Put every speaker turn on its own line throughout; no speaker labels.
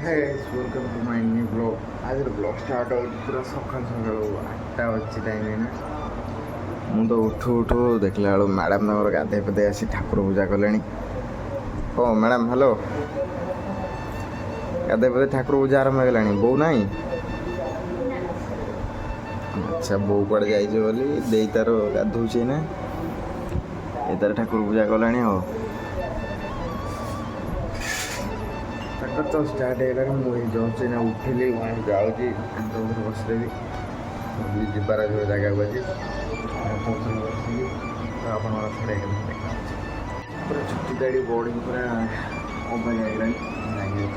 Hey, welcome to my new vlog. आज vlog start हो पूरा सकाल सकाल 8टा बजे टाइम है ना ମୁଁ ତ ଉଠୁ ଉଠୁ ଦେଖିଲା ବେଳୁ ମ୍ୟାଡ଼ାମ୍ ତାଙ୍କର ଗାଧୋଇ ପାଧୋଇ ଆସି ଠାକୁର ପୂଜା କଲେଣି। ହଁ ମ୍ୟାଡ଼ାମ୍ ହ୍ୟାଲୋ, ଗାଧୋଇ ପାଧୋଇ ଠାକୁର ପୂଜା ଆରମ୍ଭ ହେଇଗଲାଣି। ବୋଉ ନାହିଁ? ଆଚ୍ଛା, ବୋଉ କୁଆଡ଼େ ଯାଇଛି ବୋଲି ଦେଇ ତାର ଗାଧୋଉଛି ନା, ଏ ତାର ଠାକୁର ପୂଜା କଲାଣି। ଆଉ ତାଙ୍କର ତ ଷ୍ଟାର୍ଟ ହେଇଗଲାଣି। ମୁଁ ଏଇ ଜଷ୍ଟ ଏଇନା ଉଠିଲି, ମୁଁ ଯାଉଛି ତାଙ୍କ ଉପରେ ବସିଦେବି। ଯିବାର ଯେଉଁ ଜାଗାକୁ ଆଜି ବସିକି ଆପଣଙ୍କର ଛାଡ଼ ଦେଖାଉଛି ପୁରା ଛୁଟି ଦାଡ଼ି ବଡ଼ି ପୁରା ଅବାଗିଆ ହେଇଗଲାଣି।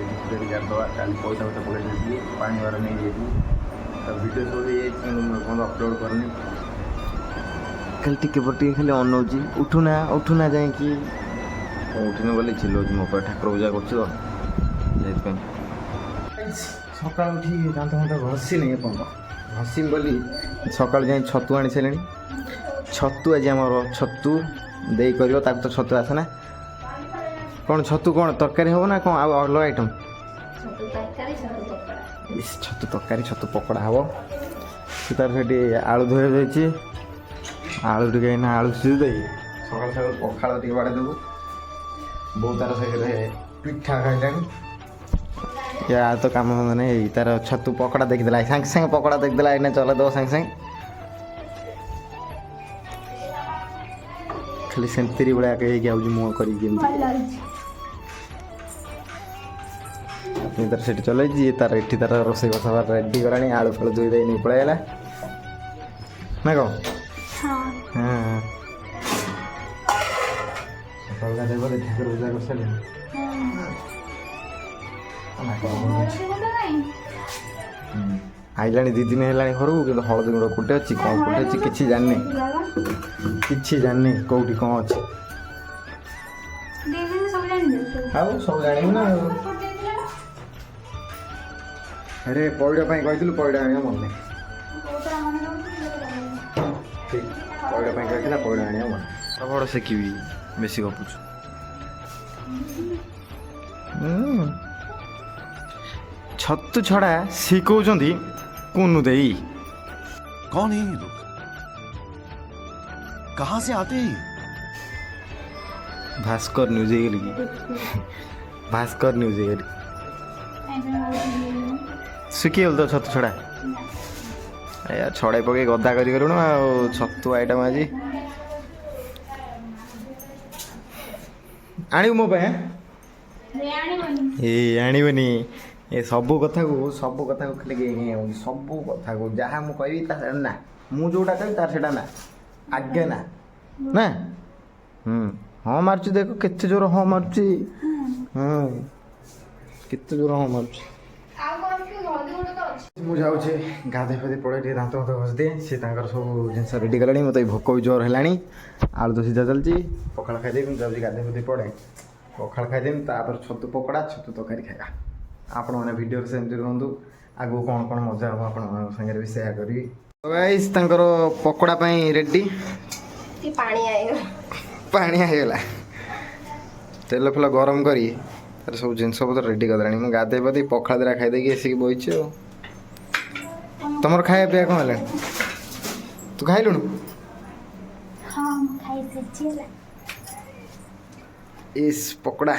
ଛୁଟି ଦାଡ଼ି ଗାଧୋଇବା, କାଲି ପଇସା ପଇସା ପକେଇ ଦେଇଥିଲି, ପାଣି ଭାର ନେଇଯାଇଥିଲି। ତା ଭିଡ଼ିଓ ସବୁ ହେଇଯାଇଛି କିନ୍ତୁ ମୁଁ ଏପର୍ଯ୍ୟନ୍ତ ଅପଲୋଡ଼ କରିନି। ଖାଲି ଟିକେ ପରେ ଟିକେ ଖାଲି ଅନଉଛି, ଉଠୁନା ଯାଇକି ଉଠିନି ବୋଲି ଚିଲଉଛି ମୋ ଉପରେ। ଠାକୁର ପୂଜା କରୁଛୁ ତ ସେଇଥିପାଇଁ। ସକାଳୁ ଉଠି ଦାନ୍ତ ଫାନ୍ତ ଘଷିନି ଏପର୍ଯ୍ୟନ୍ତ। ଘଷିବି ବୋଲି ସକାଳୁ ଯାଇ ଛତୁ ଆଣି ସାରିଲେଣି। ଛତୁ ଆଜି ଆମର ଛତୁ ଦେଇ କରିବ, ତାକୁ ତ ଛତୁ ଆସେ ନା। କ'ଣ ଛତୁ କ'ଣ ତରକାରୀ ହେବ ନା କ'ଣ ଆଉ ଅଲଗା ଆଇଟମ୍? ଛତୁ ତରକାରୀ, ଛତୁ ପକୋଡ଼ା ହେବ। ସେ ତାର ସେଠି ଆଳୁ ଧୋଇବାକୁ ଯାଇଛି। ଆଳୁ ଟିକେ ଏଇନା ଆଳୁ ସିଝି ଦେଇ ସକାଳୁ ସକାଳୁ ପଖାଳ ଟିକେ ବାଡ଼େଇ ଦେବୁ। ବୋଉ ତାର ସେଇଥିରେ ପିଠା ଖାଇଲାଣି। ୟା ତ କାମ ମାନେ ଏଇ ତାର ଛତୁ ପକୋଡ଼ା ଦେଖିଦେଲା, ସାଙ୍ଗେ ସାଙ୍ଗେ ପକୋଡ଼ା ଦେଖିଦେଲା, ଏଇନା ଚଲେଇ ଦେବ ସାଙ୍ଗେ ସାଙ୍ଗେ। ଖାଲି ସେମିତି ଭଳିଆ ହେଇକି ଆଉଛି ମୁହଁ କରିକି ଏମିତି। ତାର ସେଠି ଚଲେଇଛି, ତାର ଏଠି ତାର ରୋଷେଇ ବାସ ରେଡ଼ି କଲାଣି। ଆଳୁ ଫାଳୁ ଧୋଇ ଦେଇ ନେଇ ପଳେଇଗଲା ନା କ'ଣ? ହଁ ସକାଳୁ ଗାଧୋଇ ପାଧୋଇ ଠାକୁର ପୂଜା କରିସାରିଲେଣି। ଆଇଲାଣି 2 ଦିନ ହେଲାଣି ଘରକୁ, କିନ୍ତୁ ହଳଦୀ ଗୁଣ୍ଡ କୋଉଠି ଅଛି, କ'ଣ କୋଉଠି ଅଛି କିଛି ଜାଣିନି। କୋଉଠି କ'ଣ ଅଛି ଆଉ ସବୁ ଜାଣିବୁ ନା। ଆରେ ପଇଡ଼ ପାଇଁ କହିଥିଲୁ, ପଇଡ଼ ଆଣିବା ମନେ ନାହିଁ। ଠିକ୍, ପଇଡ଼ ପାଇଁ କହିଥିଲା, ପଇଡ଼ ଆଣିବା ମନେ। ବଡ଼ ଶିଖିବି, ବେଶୀ ଗପୁଛୁ। ଛତୁ ଛଡ଼ା ଶିଖଉଛନ୍ତି କୁନୁ ଦେଇ।
कौन है ये लोग? कहां से आते हैं?
ଭାସ୍କର ନ୍ୟୁଜ୍ ହେଇଗଲି କି? ଭାସ୍କର ନ୍ୟୁଜ୍ ହେଇଗଲି। ଶିଖିଗଲୁ ତ ଛତୁ ଛଡ଼ା? ଏୟା ଛଡ଼ାଇ ପକେଇ ଗଦା କରିଗଲୁଣୁ ଆଉ। ଛତୁ ଆଇଟମ୍ ଆଜି ଆଣିବୁ ମୋ ପାଇଁ? ଆଣିବନି। ଏ ସବୁ କଥାକୁ ଖାଲି ହେଉଛି। ସବୁ କଥାକୁ ଯାହା ମୁଁ କହିବି ତା ନା, ମୁଁ ଯେଉଁଟା କହିବି ତାର ସେଇଟା ନା, ଆଜ୍ଞା ନା ନା। ହଁ ମାରୁଛି, ଦେଖ କେତେ ଜୋର ହଁ ମାରୁଛି। କେତେ ଜୋର ହଁ ମାରୁଛି। ମୁଁ ଯାଉଛି ଗାଧୋଇ ପାଧୋଇ ପଳେଇ ଟିକେ ଦାନ୍ତ ଫାନ୍ତ ଘଷିଦିଏ। ସିଏ ତାଙ୍କର ସବୁ ଜିନିଷ ରେଡ଼ି କଲେଣି। ମୋତେ ଭୋକ ବି ଜୋର ହେଲାଣି। ଆଳୁ ତ ସିଝା ଚାଲିଛି। ପଖାଳ ଖାଇଦେବି। ମୁଁ ଯାଉଛି ଗାଧୋଇ ପାଧୋଇ ପଡ଼େ, ପଖାଳ ଖାଇଦେବି। ତାପରେ ଛତୁ ପକୋଡ଼ା, ଛତୁ ତରକାରୀ ଖାଇବା। ଆପଣମାନେ ଭିଡ଼ିଓରେ ସେମିତି ରୁହନ୍ତୁ। ଆଗକୁ କ'ଣ କ'ଣ ମଜା ହେବ ଆପଣମାନଙ୍କ ସାଙ୍ଗରେ ବି ସେୟାର କରିବି। ଗାଇସ୍, ତାଙ୍କର ପକୋଡ଼ା ପାଇଁ ରେଡ଼ି। ପାଣି ହେଇଗଲା। ତେଲ ଫେଲ ଗରମ କରି ତାର ସବୁ ଜିନିଷ ପତ୍ର ରେଡ଼ି କରିଦେଲାଣି। ମୁଁ ଗାଧୋଇ ପାଧୋଇ ପଖାଳ ଦିଟା ଖାଇଦେଇକି ଆସିକି ବଇଛି ଆଉ। ତମର ଖାଇବା ପିଇବା କ'ଣ ହେଲାଣି? ତୁ ଖାଇଲୁଣୁ? ଇସ୍ ପକୋଡ଼ା।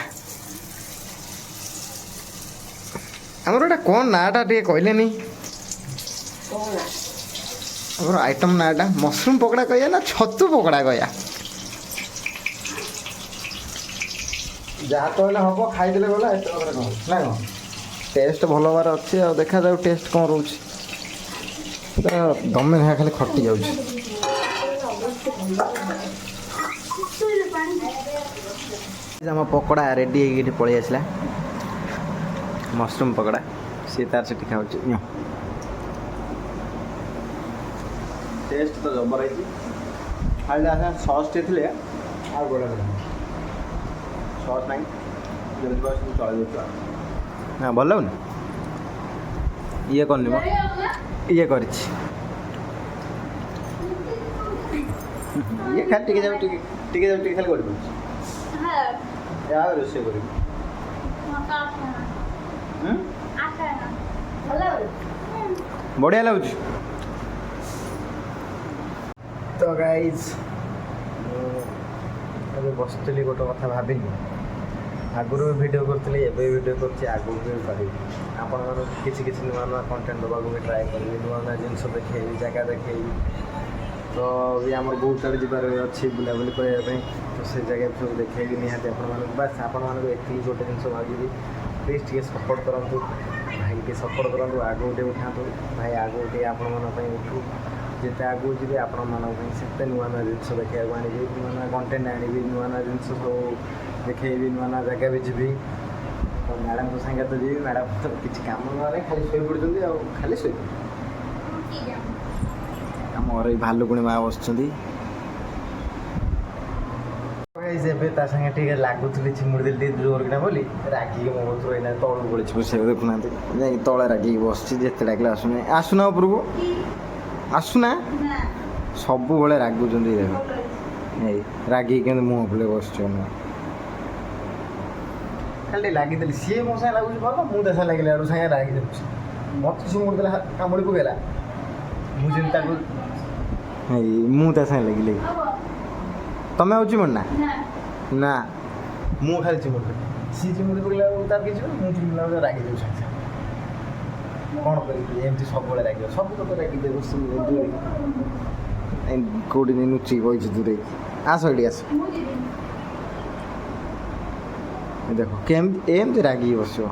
ଆମର ଏଇଟା କ'ଣ ନାଁଟା ଟିକେ କହିଲେନି? ଆମର ଆଇଟମ୍ ନାଁଟା ମସରୁମ୍ ପକୋଡ଼ା କହିବା ନା ଛତୁ ପକୋଡ଼ା କହିବା? ଯାହା ତ ହେଲେ ହେବ, ଖାଇଦେଲେ ଗଲା। ଏତେ କଥା କ'ଣ ନା କ'ଣ? ଟେଷ୍ଟ ଭଲ ହେବାର ଅଛି ଆଉ। ଦେଖାଯାଉ ଟେଷ୍ଟ କ'ଣ ରହୁଛି। ଦମେ ଘା ଖାଲି ଖଟି ଯାଉଛି। ଆମ ପକୋଡ଼ା ରେଡ଼ି ହେଇକି ଏଠି ପଳେଇ ଆସିଲା। ମସରୁମ୍ ପକୋଡ଼ା ସିଏ ତାର ସେଠି ଖାଉଛି। ଟେଷ୍ଟ ତ ଜବର ହେଇଛି। ଖାଇଲେ ଆସ ସସ୍ ଟିକେ ଥିଲେ ଆଉ ବଢ଼ିଆ ବଢ଼ିଆ। ସସ୍ ନାହିଁ, ଯେମିତି ସବୁ ଚଳେଇ ଦେଉଛୁ। ନା ଭଲ ଲାଗୁନି? ଇଏ କରିନି ମ, ଇଏ କରିଛି। ଇଏ ଖାଲି ଟିକେ ଯାଉ ଟିକେ ଖାଲି କରିପାରୁଛି। ରୋଷେଇ କରିବି। ବଢ଼ିଆ ଲାଗୁଛି। ତ ଗାଇଜ୍ ମୁଁ ଏବେ ବସିଥିଲି ଗୋଟେ କଥା ଭାବିଲି, ଆଗରୁ ବି ଭିଡ଼ିଓ କରିଥିଲି, ଏବେ ବି ଭିଡ଼ିଓ କରୁଛି, ଆଗକୁ ବି କରିବି। ଆପଣମାନଙ୍କୁ କିଛି କିଛି ନୂଆ ନୂଆ କଣ୍ଟେଣ୍ଟ ଦେବାକୁ ବି ଟ୍ରାଏ କରିବି, ନୂଆ ନୂଆ ଜିନିଷ ଦେଖେଇବି, ଜାଗା ଦେଖେଇବି। ତ ବି ଆମର ବହୁତ ଆଡ଼େ ଯିବାର ଅଛି ବୁଲାବୁଲି କରିବା ପାଇଁ, ତ ସେ ଜାଗା ସବୁ ଦେଖେଇବି ନିହାତି ଆପଣମାନଙ୍କୁ। ବାସ୍ ଆପଣମାନଙ୍କୁ ଏତିକି ଗୋଟେ ଜିନିଷ ମାଗିବି, ପ୍ଲିଜ୍ ଟିକେ ସପୋର୍ଟ କରନ୍ତୁ ଭାଇ, ଟିକେ ସପୋର୍ଟ କରନ୍ତୁ, ଆଗକୁ ଟିକେ ଉଠାନ୍ତୁ ଭାଇ, ଆଗକୁ ଟିକେ ଆପଣମାନଙ୍କ ପାଇଁ ଉଠୁ। ଯେତେ ଆଗକୁ ଯିବେ ଆପଣମାନଙ୍କ ପାଇଁ ସେତେ ନୂଆ ନୂଆ ଜିନିଷ ଦେଖିବାକୁ ଆଣିବି, ନୂଆ ନୂଆ କଣ୍ଟେଣ୍ଟ ଆଣିବି, ନୂଆ ନୂଆ ଜିନିଷ ସବୁ ଦେଖେଇବି, ନୂଆ ନୂଆ ଜାଗା ବି ଯିବି। ତ ମ୍ୟାଡ଼ାମଙ୍କ ସାଙ୍ଗେ ତ ଯିବି, ମ୍ୟାଡ଼ାମ୍ ତ କିଛି କାମ ନହେଲେ ଖାଲି ଶୋଇପଡ଼ୁଛନ୍ତି, ଆଉ ଖାଲି ଶୋଇପଡ଼ୁଛନ୍ତି। ଆମ ଘରେ ଭାଲୁକୁଣି ମା ବସିଛନ୍ତି। ଏବେ ତା ସାଙ୍ଗେ ଟିକେ ଲାଗୁଥିଲି, ଚିମୁଡ଼ି ଦେଲି ଟିକେ ଜୋର କିନା ବୋଲି ରାଗିକି ମୋ କତୁରୁ ଏଇନା ତଳକୁ ପଳେଇଛି ବସିବାକୁ। ଦେଖୁନାହାନ୍ତି ଯାଇକି ତଳେ ରାଗିକି ବସିଛି, ଯେତେ ଡାକିଲେ ଆସୁନାହିଁ। ଆସୁନା ଉପରକୁ, ଆସୁନା, ସବୁବେଳେ ରାଗୁଛନ୍ତି। ଦେଖ ଏଇ ରାଗିକି କେମିତି ମୁହଁ ଫୁଲେଇ ବସିଛି। ଖାଲି ଟିକେ ଲାଗିଦେଲି, ସିଏ ମୋ ସାଙ୍ଗେ ଲାଗୁଛି ଭଲ, ମୁଁ ତା ସାଙ୍ଗେ ଲାଗିଲା ଆଡ଼ୁ ସାଙ୍ଗେ ରାଗି ଯାଉଛି। ମୋତେ ଚିମୁଡ଼ି ଦେଲା, କାମୁଡ଼ି ପକେଇଲା, ମୁଁ ଯେମିତି ତାକୁ ଏଇ ମୁଁ ତା ସାଙ୍ଗେ ଲାଗିଲି। ତମେ ଆଉ ଚିମୁଡ଼ି ନା, ମୁଁ ଖାଲି ଚିମୁଡ଼ି ଦେଲି, ସିଏ ଚିମୁଡ଼ି ପକେଇଲା ବେଳକୁ ତାର କିଛି ମୁଁ ଚିମୁଡ଼ିଲା ବେଳକୁ ରାଗି ଯାଉଛି ସାଙ୍ଗେ ସାଙ୍ଗେ। କ'ଣ କରିବି, ଏମିତି ସବୁବେଳେ ରାଗିବ, ସବୁ କଥା ରାଗିଦେବ। ଦୂରେଇ କେଉଁଠି ନୁଚିକି କହିଛି ଦୂରେଇ ଆସ, ଏଠି ଆସ। ଦେଖ କେମିତି ଏମିତି ରାଗିକି ବସିବ।